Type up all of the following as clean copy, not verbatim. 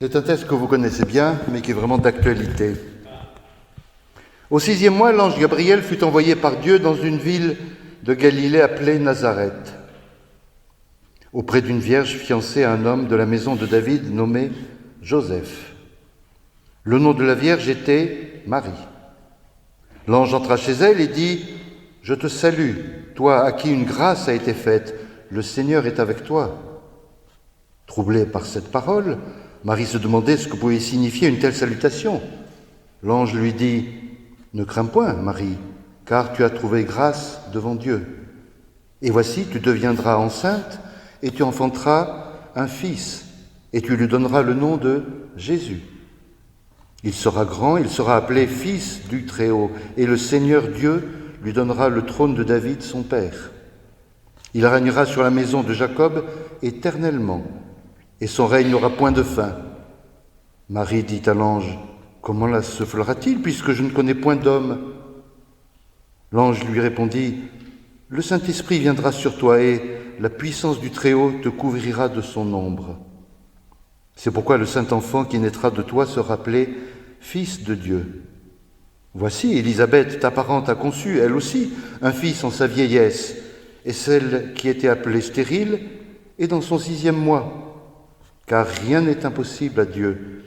C'est un texte que vous connaissez bien, mais qui est vraiment d'actualité. Au 6e mois, l'ange Gabriel fut envoyé par Dieu dans une ville de Galilée appelée Nazareth, auprès d'une vierge fiancée à un homme de la maison de David nommé Joseph. Le nom de la vierge était Marie. L'ange entra chez elle et dit « Je te salue, toi à qui une grâce a été faite, le Seigneur est avec toi. » Troublée par cette parole, Marie se demandait ce que pouvait signifier une telle salutation. L'ange lui dit « Ne crains point, Marie, car tu as trouvé grâce devant Dieu. Et voici, tu deviendras enceinte et tu enfanteras un fils, et tu lui donneras le nom de Jésus. Il sera grand, il sera appelé Fils du Très-Haut, et le Seigneur Dieu lui donnera le trône de David, son père. Il régnera sur la maison de Jacob éternellement, et son règne n'aura point de fin. » Marie dit à l'ange, « Comment là se fera-t-il, puisque je ne connais point d'homme ?» L'ange lui répondit, « Le Saint-Esprit viendra sur toi, et la puissance du Très-Haut te couvrira de son ombre. C'est pourquoi le Saint-Enfant qui naîtra de toi sera appelé Fils de Dieu. Voici, Élisabeth, ta parente, a conçu, elle aussi, un fils en sa vieillesse, et celle qui était appelée stérile est dans son 6e mois. Car rien n'est impossible à Dieu. »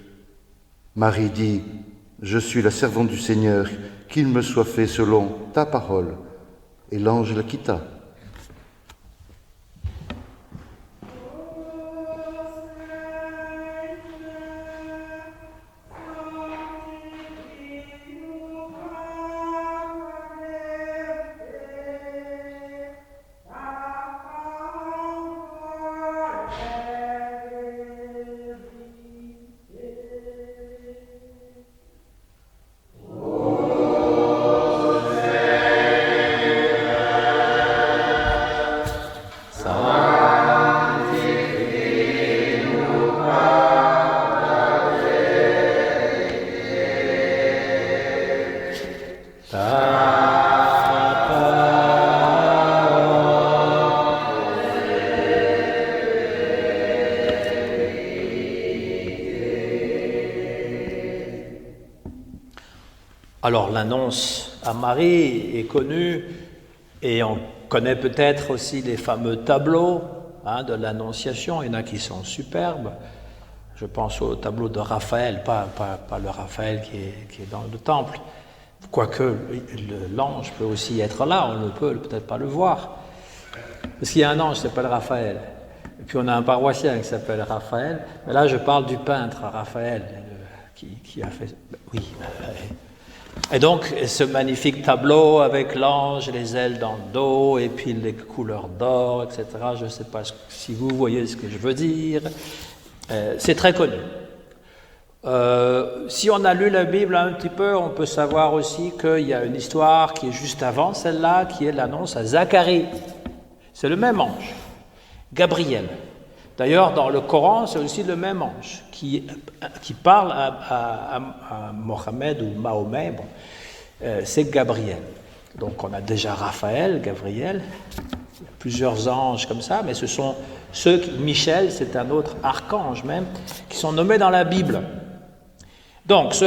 Marie dit, « Je suis la servante du Seigneur, qu'il me soit fait selon ta parole. » Et l'ange la quitta. Alors l'annonce à Marie est connue et on connaît peut-être aussi les fameux tableaux de l'Annonciation. Il y en a qui sont superbes. Je pense au tableau de Raphaël, pas le Raphaël qui est dans le temple. Quoique l'ange peut aussi être là, on ne peut peut-être pas le voir. Parce qu'il y a un ange qui s'appelle Raphaël. Et puis on a un paroissien qui s'appelle Raphaël. Mais là je parle du peintre Raphaël qui a fait... Oui. Et donc, ce magnifique tableau avec l'ange, les ailes dans le dos, et puis les couleurs d'or, etc. Je ne sais pas si vous voyez ce que je veux dire. C'est très connu. Si on a lu la Bible un petit peu, on peut savoir aussi qu'il y a une histoire qui est juste avant celle-là, qui est l'annonce à Zacharie. C'est le même ange, Gabriel. D'ailleurs, dans le Coran, c'est aussi le même ange qui parle à Mohammed ou Mahomet. Bon, c'est Gabriel. Donc, on a déjà Raphaël, Gabriel. Il y a plusieurs anges comme ça, mais ce sont ceux Michel, c'est un autre archange même, qui sont nommés dans la Bible. Donc, ce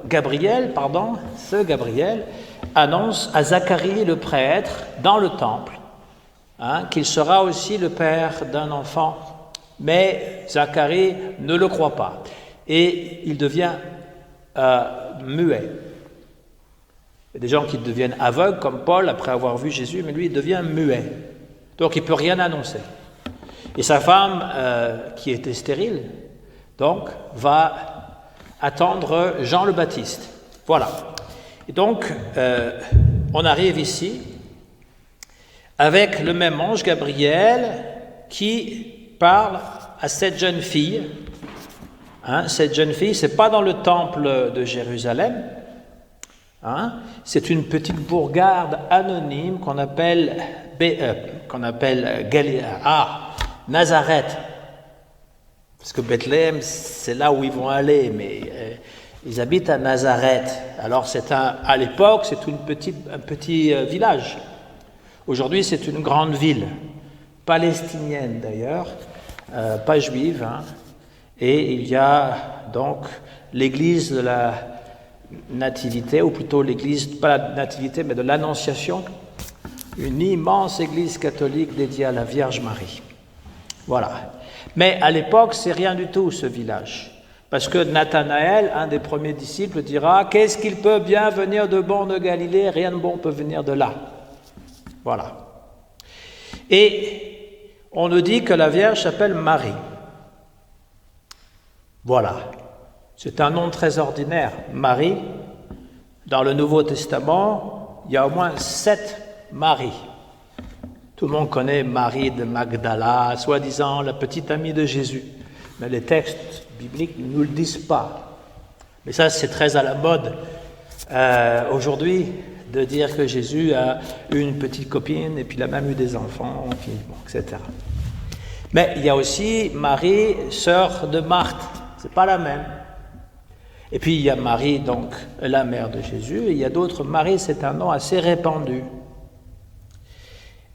Gabriel annonce à Zacharie le prêtre dans le temple qu'il sera aussi le père d'un enfant. Mais Zacharie ne le croit pas. Et il devient muet. Il y a des gens qui deviennent aveugles, comme Paul, après avoir vu Jésus, mais lui, il devient muet. Donc, il ne peut rien annoncer. Et sa femme, qui était stérile, donc, va attendre Jean le Baptiste. Voilà. Et donc, on arrive ici avec le même ange, Gabriel, qui parle à cette jeune fille. Cette jeune fille, ce n'est pas dans le temple de Jérusalem. C'est une petite bourgade anonyme qu'on appelle Nazareth. Parce que Bethléem, c'est là où ils vont aller, mais ils habitent à Nazareth. Alors à l'époque, c'est un petit village. Aujourd'hui, c'est une grande ville, palestinienne d'ailleurs, pas juive, Et il y a donc l'église de la Nativité, ou plutôt l'église, pas la Nativité, mais de l'Annonciation, une immense église catholique dédiée à la Vierge Marie. Voilà. Mais à l'époque, c'est rien du tout ce village. Parce que Nathanaël, un des premiers disciples, dira « Qu'est-ce qu'il peut bien venir de bon de Galilée? Rien de bon peut venir de là. » Voilà. Et on nous dit que la Vierge s'appelle Marie. Voilà. C'est un nom très ordinaire. Marie, dans le Nouveau Testament, il y a au moins 7 Maries. Tout le monde connaît Marie de Magdala, soi-disant la petite amie de Jésus. Mais les textes bibliques ne nous le disent pas. Mais ça, c'est très à la mode aujourd'hui de dire que Jésus a eu une petite copine et puis il a même eu des enfants, puis, bon, etc. Mais il y a aussi Marie, sœur de Marthe. C'est pas la même. Et puis il y a Marie, donc la mère de Jésus, et il y a d'autres. Marie, c'est un nom assez répandu.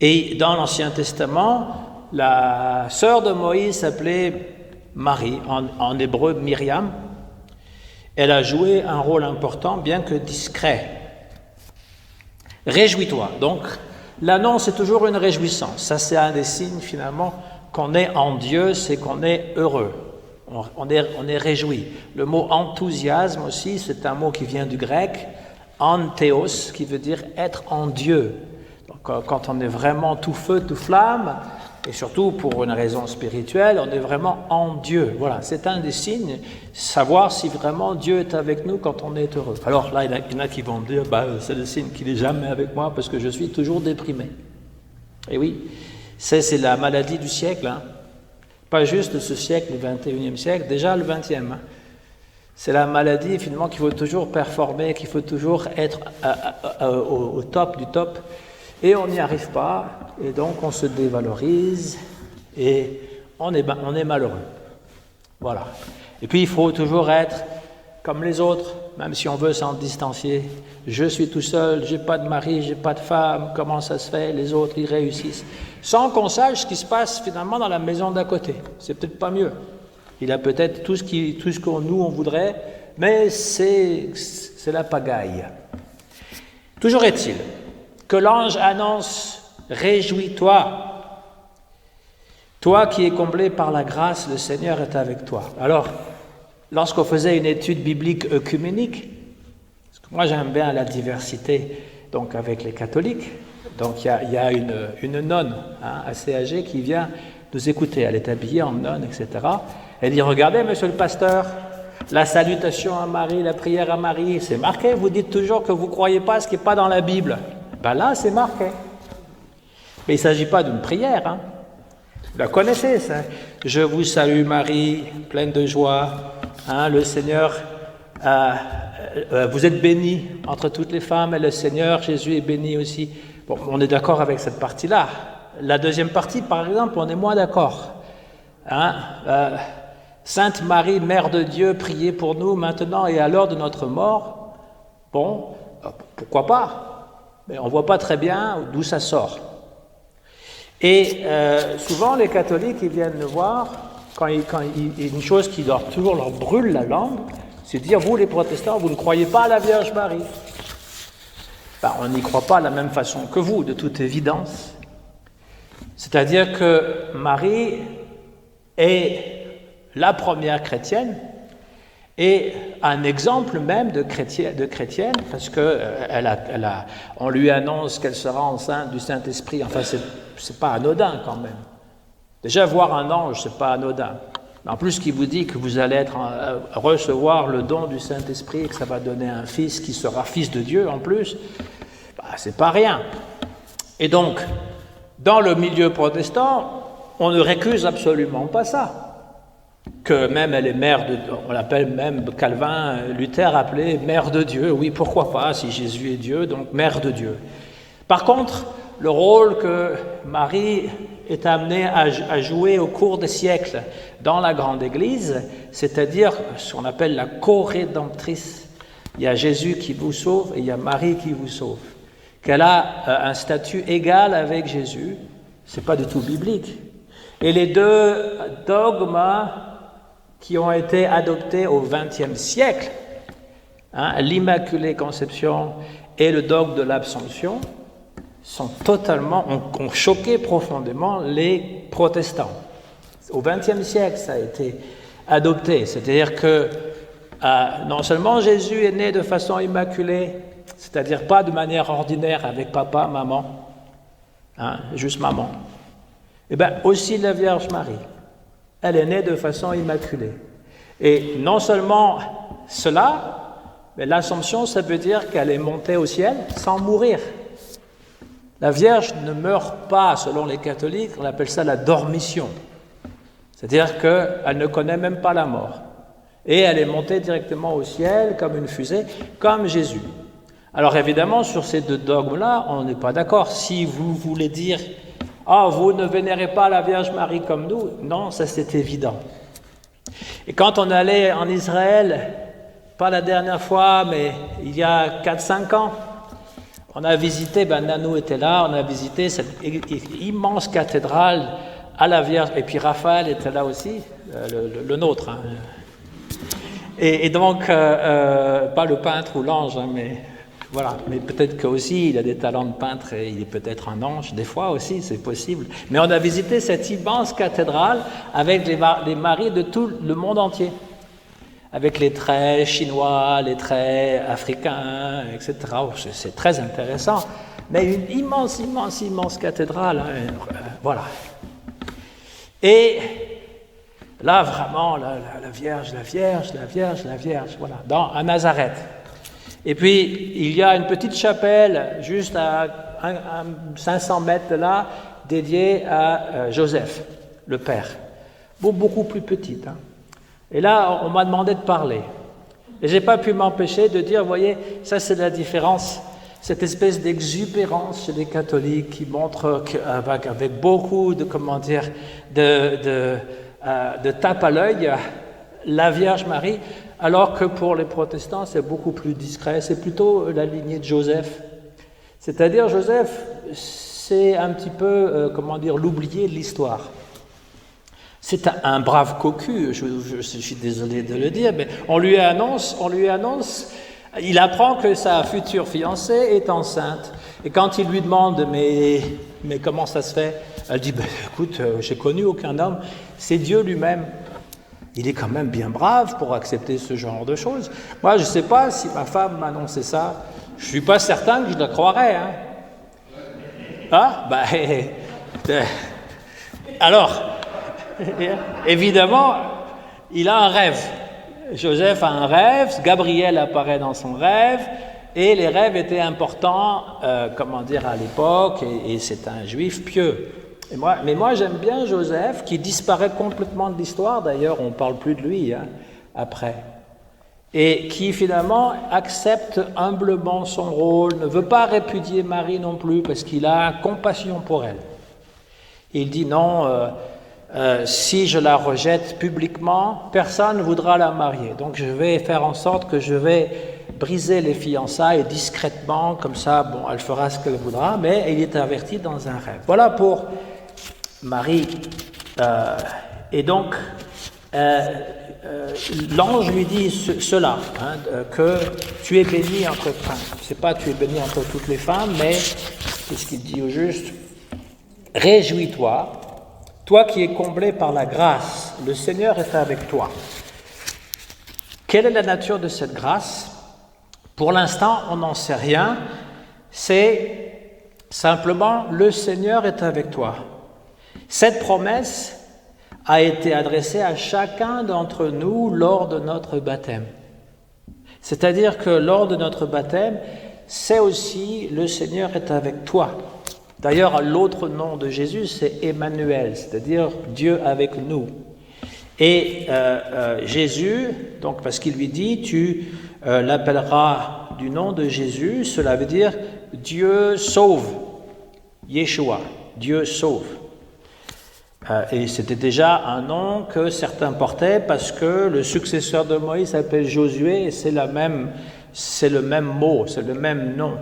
Et dans l'Ancien Testament, la sœur de Moïse s'appelait Marie, en hébreu Myriam. Elle a joué un rôle important, bien que discret. Réjouis-toi. Donc, l'annonce est toujours une réjouissance. Ça, c'est un des signes, finalement, qu'on est en Dieu, c'est qu'on est heureux. On est réjoui. Le mot enthousiasme aussi, c'est un mot qui vient du grec, anthéos, qui veut dire être en Dieu. Donc, quand on est vraiment tout feu, tout flamme, et surtout pour une raison spirituelle, on est vraiment en Dieu. Voilà, c'est un des signes, savoir si vraiment Dieu est avec nous quand on est heureux. Alors là, il y en a qui vont me dire, c'est le signe qu'il n'est jamais avec moi parce que je suis toujours déprimé. Et oui, c'est la maladie du siècle, hein. Pas juste ce siècle, le 21e siècle, déjà le 20e. Hein. C'est la maladie finalement qu'il faut toujours performer, qu'il faut toujours être au top du top. Et on n'y arrive pas, et donc on se dévalorise, et on est malheureux. Voilà. Et puis il faut toujours être comme les autres, même si on veut s'en distancier. Je suis tout seul, j'ai pas de mari, j'ai pas de femme, comment ça se fait? Les autres, ils réussissent. Sans qu'on sache ce qui se passe finalement dans la maison d'à côté. C'est peut-être pas mieux. Il a peut-être tout ce que nous on voudrait, mais c'est la pagaille. Toujours est-il que l'ange annonce « Réjouis-toi, toi qui es comblé par la grâce, le Seigneur est avec toi. » Alors, lorsqu'on faisait une étude biblique œcuménique, parce que moi j'aime bien la diversité donc avec les catholiques, donc il y a une nonne assez âgée qui vient nous écouter, elle est habillée en nonne, etc. Elle dit « Regardez, monsieur le pasteur, la salutation à Marie, la prière à Marie, c'est marqué, vous dites toujours que vous ne croyez pas ce qui n'est pas dans la Bible. » Ben là, c'est marqué. Mais il ne s'agit pas d'une prière. Hein. Vous la connaissez, ça. Je vous salue Marie, pleine de joie. Hein, le Seigneur, vous êtes bénie entre toutes les femmes, et le Seigneur, Jésus, est béni aussi. Bon, on est d'accord avec cette partie-là. La deuxième partie, par exemple, on est moins d'accord. Hein, Sainte Marie, Mère de Dieu, priez pour nous maintenant et à l'heure de notre mort. Bon, pourquoi pas? Mais on ne voit pas très bien d'où ça sort. Et souvent, les catholiques, ils viennent nous voir, quand il y a une chose qui toujours leur brûle la langue, c'est de dire, vous les protestants, vous ne croyez pas à la Vierge Marie. On n'y croit pas de la même façon que vous, de toute évidence. C'est-à-dire que Marie est la première chrétienne, et un exemple même de chrétienne, parce que on lui annonce qu'elle sera enceinte du Saint-Esprit. Enfin, c'est pas anodin quand même. Déjà, voir un ange, c'est pas anodin. En plus, qui vous dit que vous allez recevoir le don du Saint-Esprit et que ça va donner un fils qui sera fils de Dieu en plus, c'est pas rien. Et donc, dans le milieu protestant, on ne récuse absolument pas ça. Que même elle est mère de Dieu, on l'appelle même Calvin, Luther appelait mère de Dieu. Oui, pourquoi pas, si Jésus est Dieu, donc mère de Dieu. Par contre, le rôle que Marie est amenée à jouer au cours des siècles dans la grande Église, c'est-à-dire ce qu'on appelle la co-rédemptrice. Il y a Jésus qui vous sauve et il y a Marie qui vous sauve. Qu'elle a un statut égal avec Jésus, c'est pas du tout biblique. Et les deux dogmes qui ont été adoptés au XXe siècle, l'Immaculée Conception et le dogme de l'Absomption, ont choqué profondément les protestants. Au XXe siècle, ça a été adopté. C'est-à-dire que non seulement Jésus est né de façon immaculée, c'est-à-dire pas de manière ordinaire avec papa, maman, juste maman, et bien aussi la Vierge Marie, elle est née de façon immaculée. Et non seulement cela, mais l'Assomption, ça veut dire qu'elle est montée au ciel sans mourir. La Vierge ne meurt pas, selon les catholiques, on appelle ça la dormition. C'est-à-dire qu'elle ne connaît même pas la mort. Et elle est montée directement au ciel comme une fusée, comme Jésus. Alors évidemment, sur ces deux dogmes-là, on n'est pas d'accord. Si vous voulez dire « Ah, vous ne vénérez pas la Vierge Marie comme nous », non, ça c'est évident. Et quand on allait en Israël, pas la dernière fois, mais il y a 4-5 ans, on a visité, Nanou était là, on a visité cette immense cathédrale à la Vierge, et puis Raphaël était là aussi, le nôtre. Et donc, pas le peintre ou l'ange, mais voilà. Mais peut-être qu'aussi il a des talents de peintre et il est peut-être un ange, des fois aussi, c'est possible. Mais on a visité cette immense cathédrale avec les maris de tout le monde entier, avec les traits chinois, les traits africains, etc. C'est très intéressant. Mais une immense, immense, immense cathédrale, voilà. Et là, vraiment, la Vierge, voilà, à Nazareth. Et puis, il y a une petite chapelle, juste à 500 mètres de là, dédiée à Joseph, le Père. Beaucoup plus petite. Et là, on m'a demandé de parler. Et je n'ai pas pu m'empêcher de dire, vous voyez, ça c'est la différence, cette espèce d'exubérance chez les catholiques qui montre avec beaucoup de, de tape à l'œil, la Vierge Marie, alors que pour les protestants, c'est beaucoup plus discret. C'est plutôt la lignée de Joseph. C'est-à-dire, Joseph, c'est un petit peu, l'oublié de l'histoire. C'est un brave cocu, je suis désolé de le dire, mais on lui annonce, il apprend que sa future fiancée est enceinte. Et quand il lui demande, mais comment ça se fait? Elle dit, écoute, j'ai connu aucun homme, c'est Dieu lui-même. Il est quand même bien brave pour accepter ce genre de choses. Moi, je ne sais pas si ma femme m'annonçait ça, je ne suis pas certain que je la croirais. Alors, évidemment, il a un rêve. Joseph a un rêve, Gabriel apparaît dans son rêve, et les rêves étaient importants, à l'époque, et c'est un juif pieux. Mais moi, j'aime bien Joseph, qui disparaît complètement de l'histoire, d'ailleurs, on ne parle plus de lui après, et qui finalement accepte humblement son rôle, ne veut pas répudier Marie non plus, parce qu'il a compassion pour elle. Il dit non, si je la rejette publiquement, personne ne voudra la marier. Donc je vais faire en sorte que je vais briser les fiançailles discrètement, comme ça, elle fera ce qu'elle voudra, mais il est averti dans un rêve. Voilà pour Marie. Et donc, l'ange lui dit cela, que tu es bénie entre femmes. C'est pas tu es bénie entre toutes les femmes, mais c'est ce qu'il dit au juste. Réjouis-toi, toi qui es comblé par la grâce, le Seigneur est avec toi. Quelle est la nature de cette grâce? Pour l'instant, on n'en sait rien. C'est simplement le Seigneur est avec toi. Cette promesse a été adressée à chacun d'entre nous lors de notre baptême. C'est-à-dire que lors de notre baptême, c'est aussi le Seigneur est avec toi. D'ailleurs, l'autre nom de Jésus, c'est Emmanuel, c'est-à-dire Dieu avec nous. Et Jésus, donc parce qu'il lui dit, tu l'appelleras du nom de Jésus, cela veut dire Dieu sauve, Yeshua, Dieu sauve. Et c'était déjà un nom que certains portaient parce que le successeur de Moïse s'appelle Josué et c'est le même mot, c'est le même nom.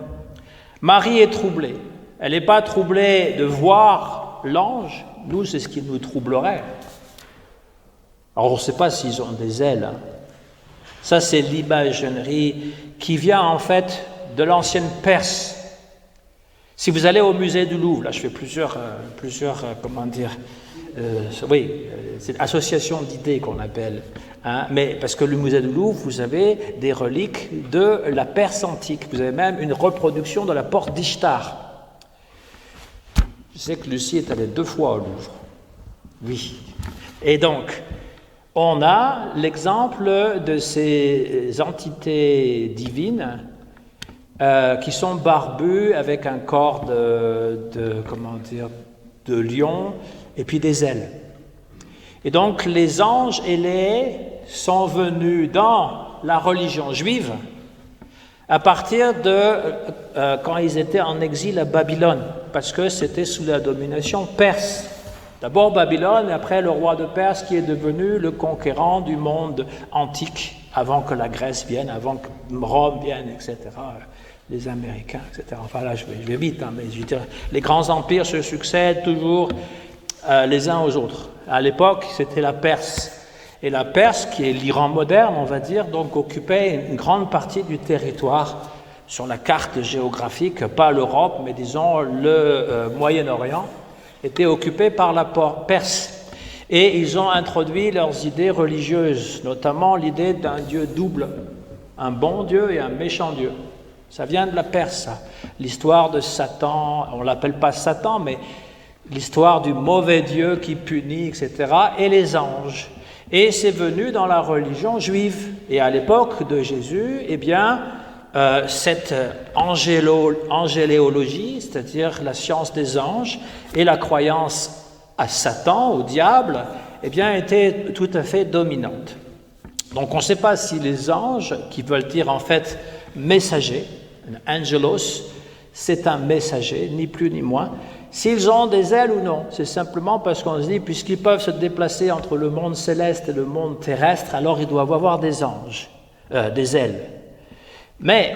Marie est troublée. Elle n'est pas troublée de voir l'ange. Nous, c'est ce qui nous troublerait. Alors on ne sait pas s'ils ont des ailes. Ça, c'est l'imagerie qui vient en fait de l'ancienne Perse. Si vous allez au musée du Louvre, là je fais plusieurs c'est association d'idées qu'on appelle. Hein, mais parce que le musée du Louvre, vous avez des reliques de la Perse antique. Vous avez même une reproduction de la porte d'Ishtar. Je sais que Lucie est allée 2 fois au Louvre. Oui. Et donc, on a l'exemple de ces entités divines qui sont barbues avec un corps de lion et puis des ailes. Et donc, les anges ailés sont venus dans la religion juive à partir de quand ils étaient en exil à Babylone, parce que c'était sous la domination perse. D'abord Babylone, et après le roi de Perse qui est devenu le conquérant du monde antique, avant que la Grèce vienne, avant que Rome vienne, etc., les Américains, etc. Enfin là, je vais vite, hein, mais je veux dire, les grands empires se succèdent toujours les uns aux autres. À l'époque, c'était la Perse. Et la Perse, qui est l'Iran moderne, on va dire, donc occupait une grande partie du territoire sur la carte géographique, pas l'Europe, mais disons le Moyen-Orient, était occupé par la Perse. Et ils ont introduit leurs idées religieuses, notamment l'idée d'un Dieu double, un bon Dieu et un méchant Dieu. Ça vient de la Perse, ça. L'histoire de Satan, on ne l'appelle pas Satan, mais l'histoire du mauvais Dieu qui punit, etc., et les anges. Et c'est venu dans la religion juive. Et à l'époque de Jésus, eh bien, cette angéléologie, c'est-à-dire la science des anges, et la croyance à Satan, au diable, eh bien, était tout à fait dominante. Donc on ne sait pas si les anges, qui veulent dire en fait messager, angelos, c'est un messager, ni plus ni moins, s'ils ont des ailes ou non. C'est simplement parce qu'on se dit, puisqu'ils peuvent se déplacer entre le monde céleste et le monde terrestre, alors ils doivent avoir des anges, des ailes. Mais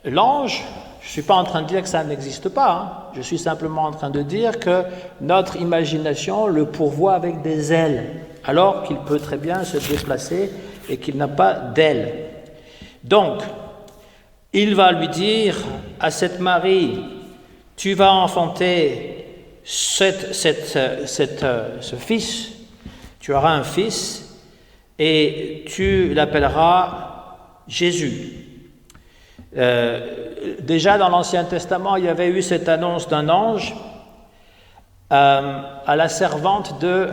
l'ange, je ne suis pas en train de dire que ça n'existe pas, hein. Je suis simplement en train de dire que notre imagination le pourvoit avec des ailes, alors qu'il peut très bien se déplacer et qu'il n'a pas d'ailes. Donc, il va lui dire à cette Marie, tu vas enfanter ce fils, tu auras un fils et tu l'appelleras Jésus. Déjà dans l'Ancien Testament, il y avait eu cette annonce d'un ange à la servante de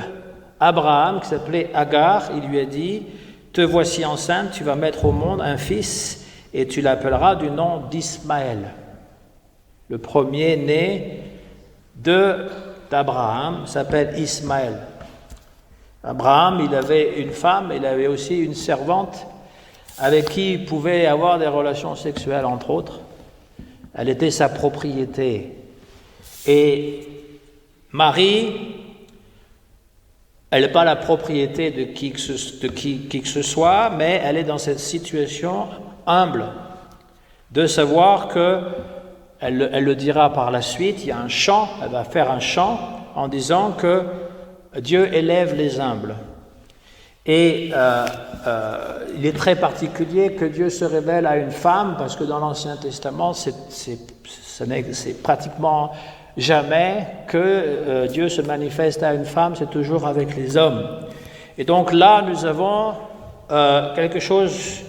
Abraham qui s'appelait Agar. Il lui a dit, te voici enceinte, tu vas mettre au monde un fils et tu l'appelleras du nom d'Ismaël. Le premier-né d'Abraham s'appelle Ismaël. Abraham, il avait une femme, il avait aussi une servante avec qui il pouvait avoir des relations sexuelles, entre autres. Elle était sa propriété. Et Marie, elle n'est pas la propriété de qui que ce soit, mais elle est dans cette situation humble de savoir que elle le dira par la suite, il y a un chant, elle va faire un chant en disant que Dieu élève les humbles. Et il est très particulier que Dieu se révèle à une femme, parce que dans l'Ancien Testament, c'est pratiquement jamais que Dieu se manifeste à une femme, c'est toujours avec les hommes. Et donc là, nous avons quelque chose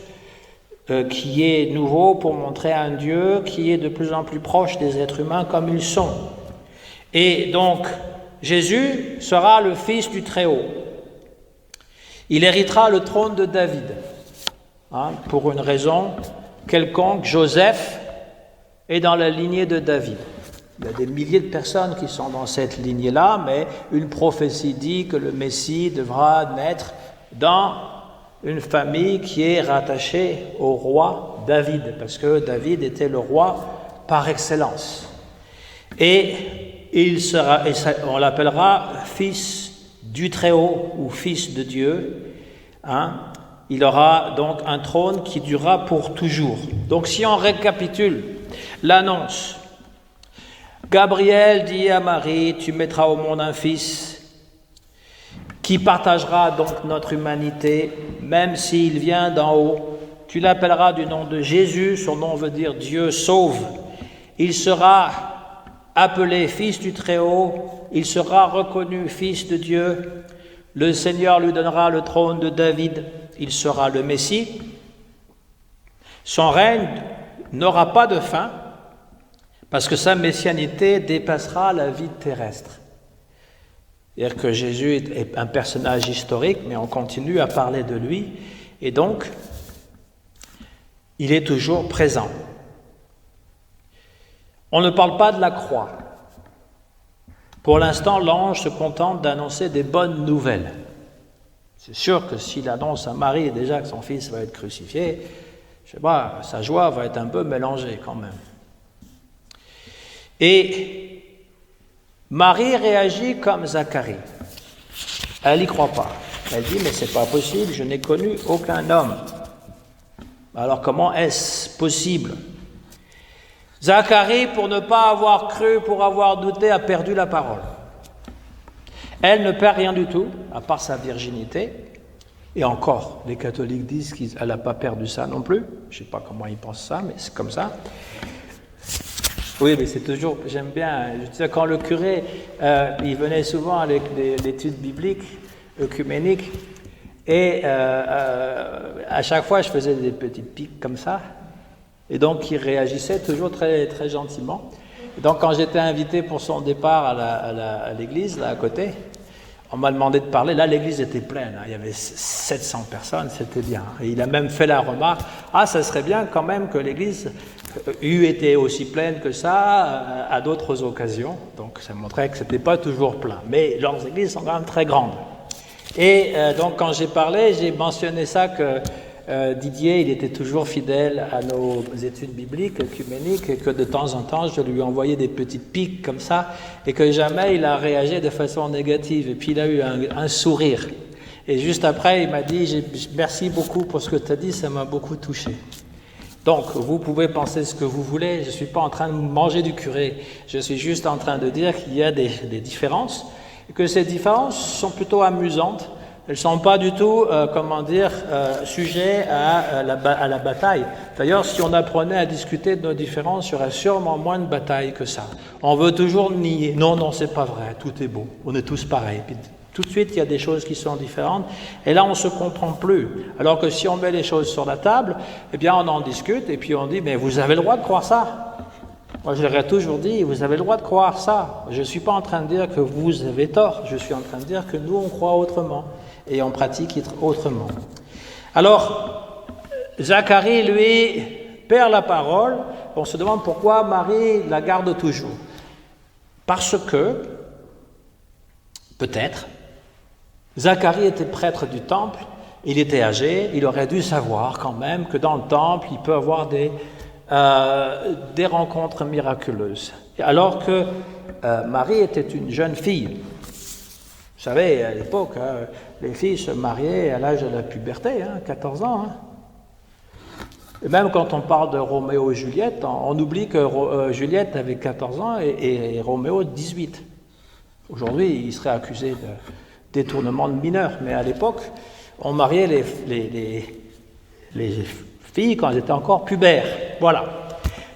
qui est nouveau pour montrer un Dieu qui est de plus en plus proche des êtres humains comme ils sont. Et donc, Jésus sera le Fils du Très-Haut. Il héritera le trône de David. Pour une raison quelconque, Joseph est dans la lignée de David. Il y a des milliers de personnes qui sont dans cette lignée-là, mais une prophétie dit que le Messie devra naître dans une famille qui est rattachée au roi David, parce que David était le roi par excellence. Et on l'appellera fils du Très-Haut ou fils de Dieu. Il aura donc un trône qui durera pour toujours. Donc si on récapitule l'annonce, Gabriel dit à Marie, tu mettras au monde un fils. qui partagera donc notre humanité, même s'il vient d'en haut. Tu l'appelleras du nom de Jésus, son nom veut dire Dieu sauve. Il sera appelé fils du Très-Haut, il sera reconnu fils de Dieu. Le Seigneur lui donnera le trône de David, il sera le Messie. Son règne n'aura pas de fin, parce que sa messianité dépassera la vie terrestre. C'est-à-dire que Jésus est un personnage historique, mais on continue à parler de lui, et donc, il est toujours présent. On ne parle pas de la croix. Pour l'instant, l'ange se contente d'annoncer des bonnes nouvelles. C'est sûr que s'il annonce à Marie déjà que son fils va être crucifié, je sais pas, sa joie va être un peu mélangée quand même. Et Marie réagit comme Zacharie. Elle n'y croit pas. Elle dit, mais c'est pas possible, je n'ai connu aucun homme. Alors comment est-ce possible? Zacharie, pour ne pas avoir cru, pour avoir douté, a perdu la parole. Elle ne perd rien du tout, à part sa virginité. Et encore, les catholiques disent qu'elle n'a pas perdu ça non plus. Je ne sais pas comment ils pensent ça, mais c'est comme ça. Oui, mais c'est toujours, j'aime bien, je sais, quand le curé, il venait souvent avec l'étude biblique, œcuménique, et à chaque fois, je faisais des petites piques comme ça. Et donc, il réagissait toujours très, très gentiment. Et donc, quand j'étais invité pour son départ à l'église, là à côté, on m'a demandé de parler. Là, l'église était pleine. Hein. Il y avait 700 personnes, c'était bien. Et il a même fait la remarque, ça serait bien quand même que l'église eût été aussi pleine que ça à d'autres occasions. Donc, ça montrait que ce n'était pas toujours plein. Mais leurs églises sont quand même très grandes. Et donc, quand j'ai parlé, j'ai mentionné ça que Didier, il était toujours fidèle à nos études bibliques, œcuméniques, et que de temps en temps, je lui envoyais des petites piques comme ça, et que jamais il a réagi de façon négative. Et puis il a eu un sourire. Et juste après, il m'a dit, merci beaucoup pour ce que tu as dit, ça m'a beaucoup touché. Donc, vous pouvez penser ce que vous voulez, je ne suis pas en train de manger du curé, je suis juste en train de dire qu'il y a des différences, et que ces différences sont plutôt amusantes. Elles ne sont pas du tout, sujets à la bataille. D'ailleurs, si on apprenait à discuter de nos différences, il y aurait sûrement moins de batailles que ça. On veut toujours nier. Non, c'est pas vrai, tout est beau, on est tous pareils. Puis, tout de suite, il y a des choses qui sont différentes, et là, on ne se comprend plus. Alors que si on met les choses sur la table, eh bien, on en discute, et puis on dit, mais vous avez le droit de croire ça. Moi, je leur ai toujours dit, vous avez le droit de croire ça. Je ne suis pas en train de dire que vous avez tort, je suis en train de dire que nous, on croit autrement. Et on pratique autrement. Alors, Zacharie, lui, perd la parole. On se demande pourquoi Marie la garde toujours. Parce que, peut-être, Zacharie était prêtre du temple, il était âgé, il aurait dû savoir quand même que dans le temple, il peut y avoir des rencontres miraculeuses. Alors que Marie était une jeune fille. Vous savez, à l'époque, les filles se mariaient à l'âge de la puberté, 14 ans. Et même quand on parle de Roméo et Juliette, on oublie que Juliette avait 14 ans et Roméo 18. Aujourd'hui, il serait accusé de détournement de mineurs, mais à l'époque, on mariait les filles quand elles étaient encore pubères. Voilà.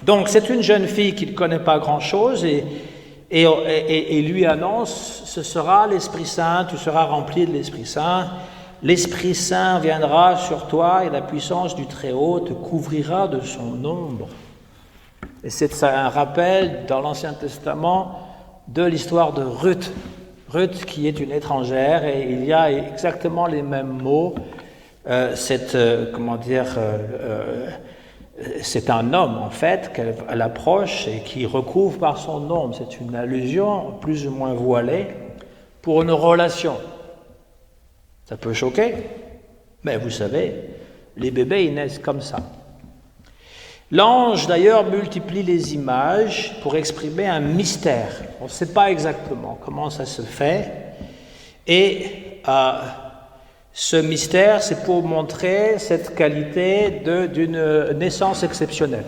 Donc c'est une jeune fille qui ne connaît pas grand-chose et lui annonce, ce sera l'Esprit Saint, tu seras rempli de l'Esprit Saint, l'Esprit Saint viendra sur toi et la puissance du Très-Haut te couvrira de son ombre. Et c'est un rappel dans l'Ancien Testament de l'histoire de Ruth. Ruth qui est une étrangère et il y a exactement les mêmes mots. C'est un homme, en fait, qu'elle approche et qui recouvre par son ombre. C'est une allusion plus ou moins voilée pour une relation. Ça peut choquer, mais vous savez, les bébés, ils naissent comme ça. L'ange, d'ailleurs, multiplie les images pour exprimer un mystère. On ne sait pas exactement comment ça se fait. Et ce mystère, c'est pour montrer cette qualité d'une naissance exceptionnelle.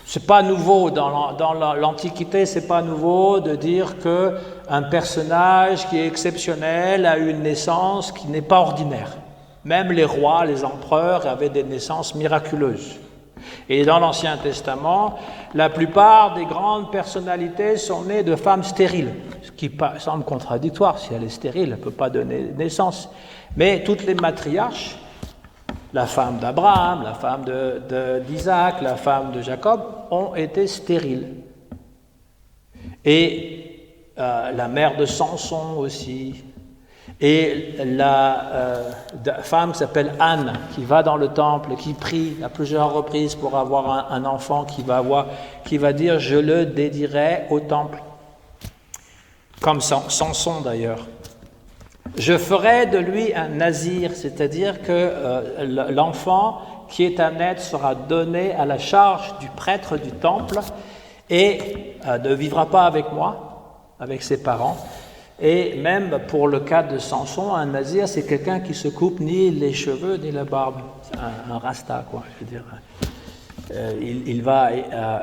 C'est pas nouveau dans l'Antiquité, c'est pas nouveau de dire que un personnage qui est exceptionnel a une naissance qui n'est pas ordinaire. Même les rois, les empereurs avaient des naissances miraculeuses. Et dans l'Ancien Testament, la plupart des grandes personnalités sont nées de femmes stériles, ce qui semble contradictoire. Si elle est stérile, elle ne peut pas donner naissance. Mais toutes les matriarches, la femme d'Abraham, la femme d'Isaac, la femme de Jacob, ont été stériles. Et la mère de Samson aussi. Et la femme qui s'appelle Anne, qui va dans le temple, qui prie à plusieurs reprises pour avoir un enfant qui va dire « je le dédierai au temple », comme Samson d'ailleurs. Je ferai de lui un nazir, c'est-à-dire que l'enfant qui est à naître sera donné à la charge du prêtre du temple et ne vivra pas avec moi, avec ses parents. Et même pour le cas de Samson, un nazir, c'est quelqu'un qui se coupe ni les cheveux ni la barbe. C'est un rasta, quoi, je veux dire. Il va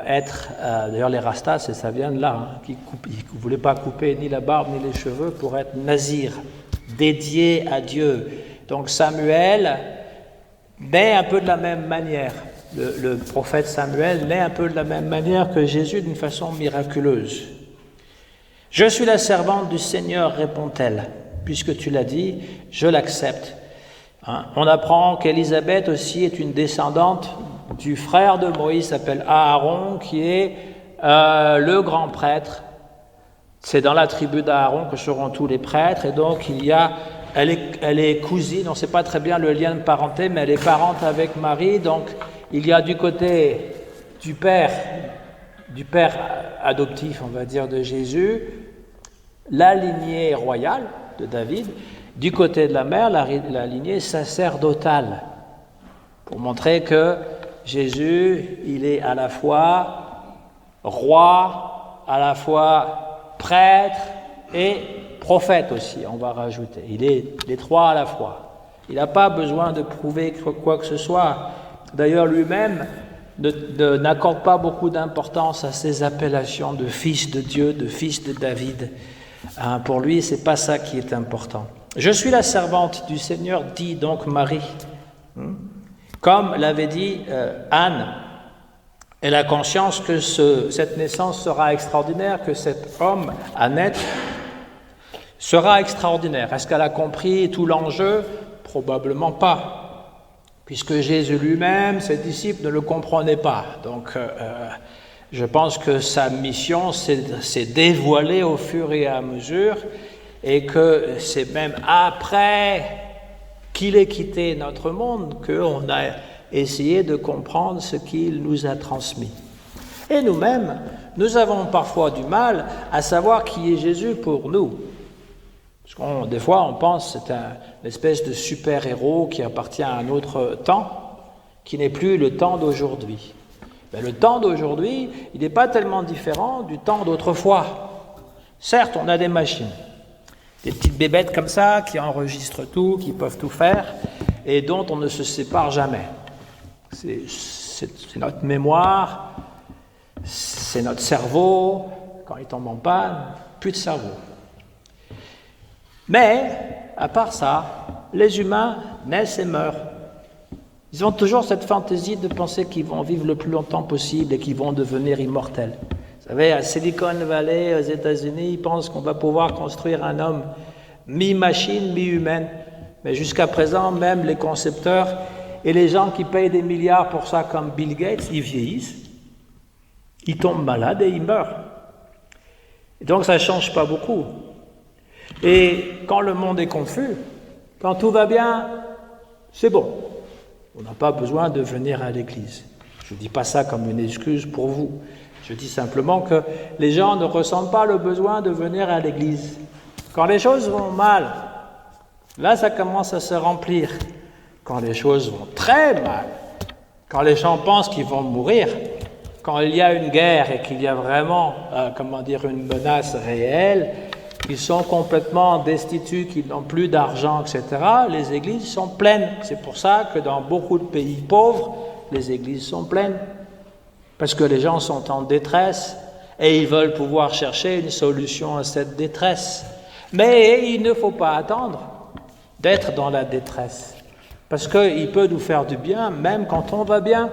être... d'ailleurs, les rastas, ça vient de là. Hein, il ne voulait pas couper ni la barbe ni les cheveux pour être nazir, dédié à Dieu. Donc Samuel naît un peu de la même manière. Le prophète Samuel naît un peu de la même manière que Jésus, d'une façon miraculeuse. « Je suis la servante du Seigneur, répond-elle. Puisque tu l'as dit, je l'accepte. » On apprend qu'Élisabeth aussi est une descendante du frère de Moïse, s'appelle Aaron, qui est le grand prêtre. C'est dans la tribu d'Aaron que seront tous les prêtres, et donc elle est cousine, on ne sait pas très bien le lien de parenté, mais elle est parente avec Marie, donc il y a du côté du père adoptif, on va dire, de Jésus, la lignée royale de David, du côté de la mère, la lignée sacerdotale, pour montrer que Jésus, il est à la fois roi, à la fois prêtre et prophète aussi, on va rajouter. Il est les trois à la fois. Il n'a pas besoin de prouver quoi que ce soit. D'ailleurs, lui-même n'accorde pas beaucoup d'importance à ces appellations de fils de Dieu, de fils de David. Pour lui, ce n'est pas ça qui est important. « Je suis la servante du Seigneur », dit donc Marie. Comme l'avait dit Anne, elle a conscience que cette naissance sera extraordinaire, que cet homme à naître sera extraordinaire. Est-ce qu'elle a compris tout l'enjeu ? Probablement pas. Puisque Jésus lui-même, ses disciples ne le comprenaient pas. Donc, je pense que sa mission s'est dévoilée au fur et à mesure, et que c'est même après qu'il ait quitté notre monde qu'on a essayé de comprendre ce qu'il nous a transmis. Et nous-mêmes, nous avons parfois du mal à savoir qui est Jésus pour nous. Parce que des fois, on pense que c'est une espèce de super-héros qui appartient à un autre temps, qui n'est plus le temps d'aujourd'hui. Mais le temps d'aujourd'hui, il n'est pas tellement différent du temps d'autrefois. Certes, on a des machines, des petites bébêtes comme ça, qui enregistrent tout, qui peuvent tout faire, et dont on ne se sépare jamais. C'est notre mémoire, c'est notre cerveau. Quand il tombe en panne, plus de cerveau. Mais, à part ça, les humains naissent et meurent. Ils ont toujours cette fantaisie de penser qu'ils vont vivre le plus longtemps possible et qu'ils vont devenir immortels. Vous savez, à Silicon Valley, aux États-Unis, ils pensent qu'on va pouvoir construire un homme mi-machine, mi-humaine. Mais jusqu'à présent, même les concepteurs et les gens qui payent des milliards pour ça, comme Bill Gates, ils vieillissent, ils tombent malades et ils meurent. Et donc ça ne change pas beaucoup. Et quand le monde est confus, quand tout va bien, c'est bon. On n'a pas besoin de venir à l'église. Je ne dis pas ça comme une excuse pour vous. Je dis simplement que les gens ne ressentent pas le besoin de venir à l'église. Quand les choses vont mal, là ça commence à se remplir. Quand les choses vont très mal, quand les gens pensent qu'ils vont mourir, quand il y a une guerre et qu'il y a vraiment, une menace réelle, ils sont complètement destitués, qu'ils n'ont plus d'argent, etc., les églises sont pleines. C'est pour ça que dans beaucoup de pays pauvres, les églises sont pleines. Parce que les gens sont en détresse et ils veulent pouvoir chercher une solution à cette détresse. Mais il ne faut pas attendre d'être dans la détresse, parce qu'il peut nous faire du bien même quand on va bien.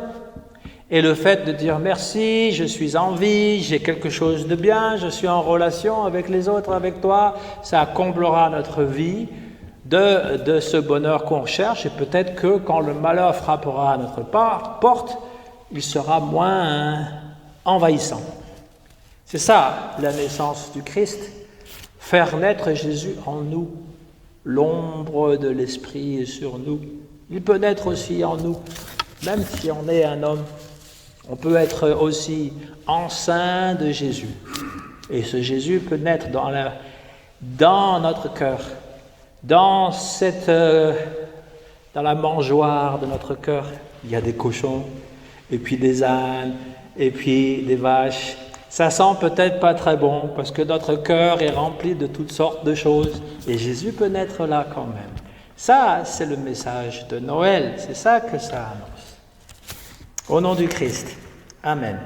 Et le fait de dire merci, je suis en vie, j'ai quelque chose de bien, je suis en relation avec les autres, avec toi, ça comblera notre vie de ce bonheur qu'on cherche, et peut-être que quand le malheur frappera à notre porte, il sera moins envahissant. C'est ça la naissance du Christ, faire naître Jésus en nous. L'ombre de l'Esprit est sur nous. Il peut naître aussi en nous, même si on est un homme. On peut être aussi enceint de Jésus. Et ce Jésus peut naître dans notre cœur, dans la mangeoire de notre cœur. Il y a des cochons, et puis des ânes, et puis des vaches. Ça sent peut-être pas très bon, parce que notre cœur est rempli de toutes sortes de choses. Et Jésus peut naître là quand même. Ça, c'est le message de Noël. C'est ça que ça annonce. Au nom du Christ. Amen.